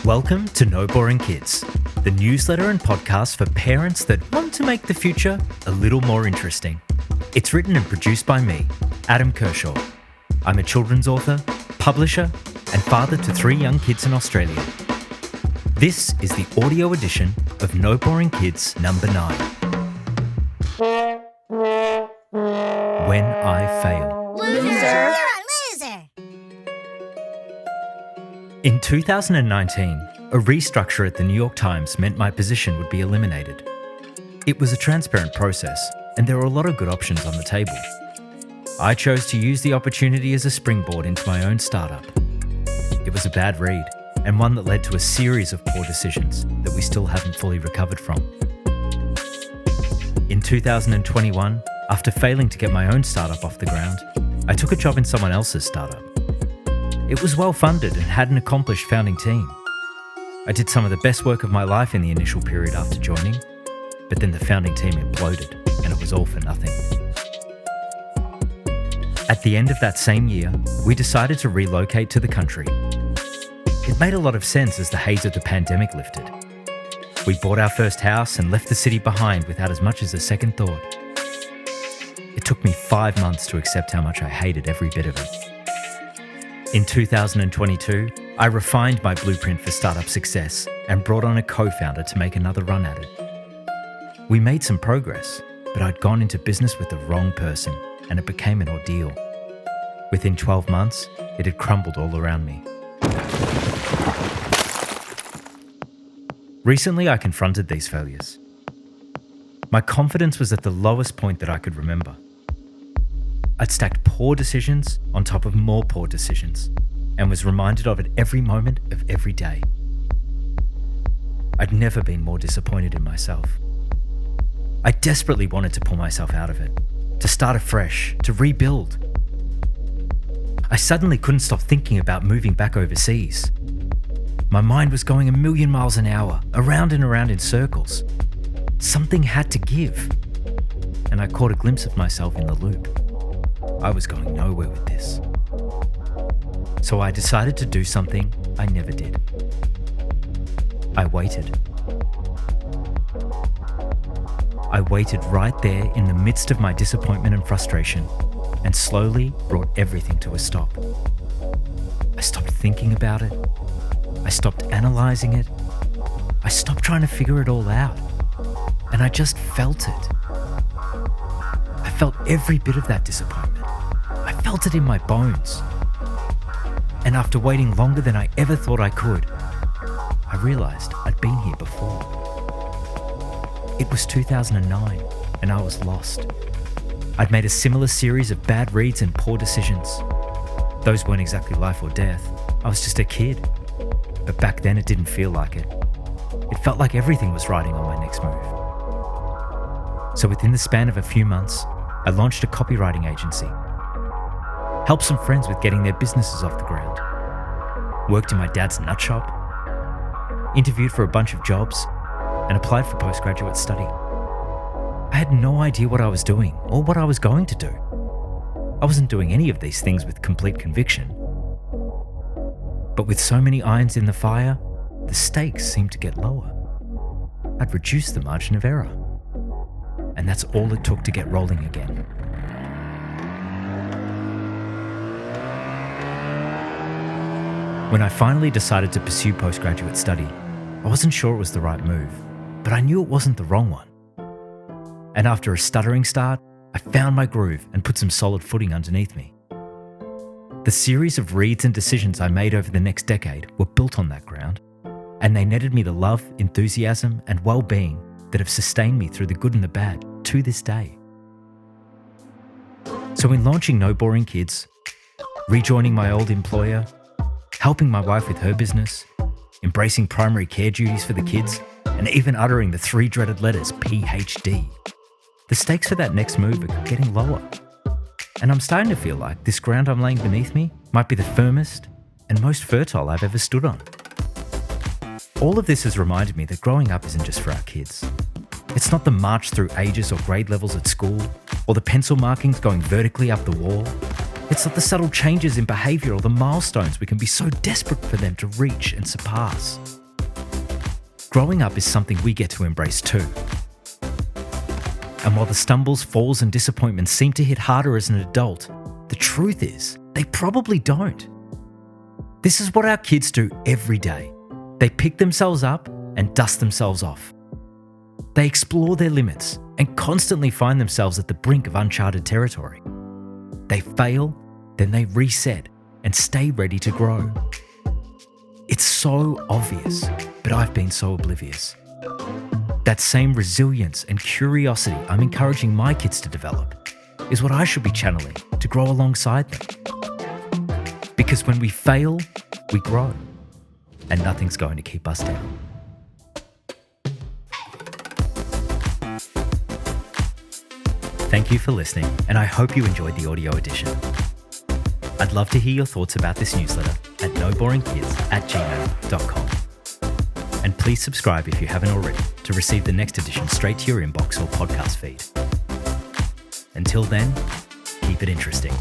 Welcome to No Boring Kids, the newsletter and podcast for parents that want to make the future a little more interesting. It's written and produced by me, Adam Kershaw. I'm a children's author, publisher, and father to 3 young kids in Australia. This is the audio edition of No Boring Kids number 9. When I Fail. Loser! You're a loser! In 2019, a restructure at the New York Times meant my position would be eliminated. It was a transparent process, and there were a lot of good options on the table. I chose to use the opportunity as a springboard into my own startup. It was a bad read, and one that led to a series of poor decisions that we still haven't fully recovered from. In 2021, after failing to get my own startup off the ground, I took a job in someone else's startup. It was well funded and had an accomplished founding team. I did some of the best work of my life in the initial period after joining, but then the founding team imploded and it was all for nothing. At the end of that same year, we decided to relocate to the country. It made a lot of sense as the haze of the pandemic lifted. We bought our first house and left the city behind without as much as a second thought. It took me 5 months to accept how much I hated every bit of it. In 2022, I refined my blueprint for startup success and brought on a co-founder to make another run at it. We made some progress, but I'd gone into business with the wrong person and it became an ordeal. Within 12 months, it had crumbled all around me. Recently, I confronted these failures. My confidence was at the lowest point that I could remember. I'd stacked poor decisions on top of more poor decisions and was reminded of it every moment of every day. I'd never been more disappointed in myself. I desperately wanted to pull myself out of it, to start afresh, to rebuild. I suddenly couldn't stop thinking about moving back overseas. My mind was going 1,000,000 miles an hour, around and around in circles. Something had to give, and I caught a glimpse of myself in the loop. I was going nowhere with this. So I decided to do something I never did. I waited. I waited right there in the midst of my disappointment and frustration, and slowly brought everything to a stop. I stopped thinking about it. I stopped analysing it. I stopped trying to figure it all out. And I just felt it. I felt every bit of that disappointment. I felt it in my bones. And after waiting longer than I ever thought I could, I realised I'd been here before. It was 2009 and I was lost. I'd made a similar series of bad reads and poor decisions. Those weren't exactly life or death. I was just a kid. But back then it didn't feel like it. It felt like everything was riding on my next move. So within the span of a few months, I launched a copywriting agency, helped some friends with getting their businesses off the ground, worked in my dad's nut shop, interviewed for a bunch of jobs, and applied for postgraduate study. I had no idea what I was doing or what I was going to do. I wasn't doing any of these things with complete conviction. But with so many irons in the fire, the stakes seemed to get lower. I'd reduced the margin of error. And that's all it took to get rolling again. When I finally decided to pursue postgraduate study, I wasn't sure it was the right move, but I knew it wasn't the wrong one. And after a stuttering start, I found my groove and put some solid footing underneath me. The series of reads and decisions I made over the next decade were built on that ground, and they netted me the love, enthusiasm, and well-being that have sustained me through the good and the bad to this day. So in launching No Boring Kids, rejoining my old employer, helping my wife with her business, embracing primary care duties for the kids, and even uttering the 3 dreaded letters PhD, the stakes for that next move are getting lower. And I'm starting to feel like this ground I'm laying beneath me might be the firmest and most fertile I've ever stood on. All of this has reminded me that growing up isn't just for our kids. It's not the march through ages or grade levels at school, or the pencil markings going vertically up the wall. It's not the subtle changes in behaviour or the milestones we can be so desperate for them to reach and surpass. Growing up is something we get to embrace too. And while the stumbles, falls and disappointments seem to hit harder as an adult, the truth is they probably don't. This is what our kids do every day. They pick themselves up and dust themselves off. They explore their limits and constantly find themselves at the brink of uncharted territory. They fail, then they reset and stay ready to grow. It's so obvious, but I've been so oblivious. That same resilience and curiosity I'm encouraging my kids to develop is what I should be channeling to grow alongside them. Because when we fail, we grow, and nothing's going to keep us down. Thank you for listening, and I hope you enjoyed the audio edition. I'd love to hear your thoughts about this newsletter at noboringkids@gmail.com. And please subscribe if you haven't already to receive the next edition straight to your inbox or podcast feed. Until then, keep it interesting.